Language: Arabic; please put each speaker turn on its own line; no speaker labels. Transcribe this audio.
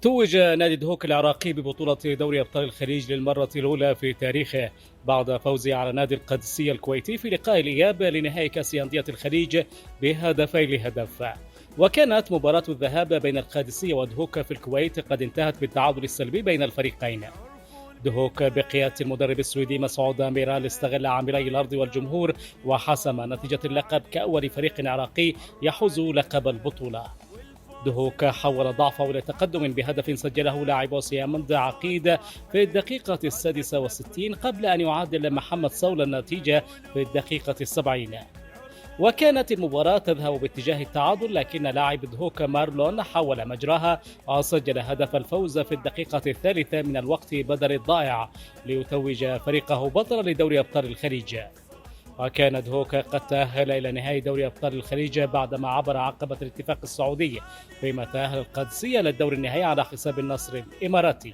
توج نادي دهوك العراقي ببطولة دوري أبطال الخليج للمرة الأولى في تاريخه بعد فوزه على نادي القادسية الكويتي في لقاء الإياب لنهائي كأس أندية الخليج بهدفين لهدف. وكانت مباراة الذهاب بين القادسية ودهوك في الكويت قد انتهت بالتعادل السلبي بين الفريقين. دهوك بقيادة المدرب السويدي مسعود ميرال استغل عاملي الأرض والجمهور وحسم نتيجة اللقب كأول فريق عراقي يحوز لقب البطولة. دهوك حول ضعفه إلى تقدم بهدف سجله لاعب سيامند عقيد في الدقيقة 66 قبل أن يعادل محمد صول النتيجة في الدقيقة 70. وكانت المباراة تذهب باتجاه التعادل، لكن لاعب دهوك مارلون حول مجراها وسجل هدف الفوز في الدقيقة الثالثة من الوقت بدل الضائع ليتوج فريقه بطلا لدوري أبطال الخليج. وكان دهوك قد تأهل إلى نهائي دوري أبطال الخليج بعدما عبر عقبة الاتفاق السعودي، فيما تأهل القادسية للدور النهائي على حساب النصر الإماراتي.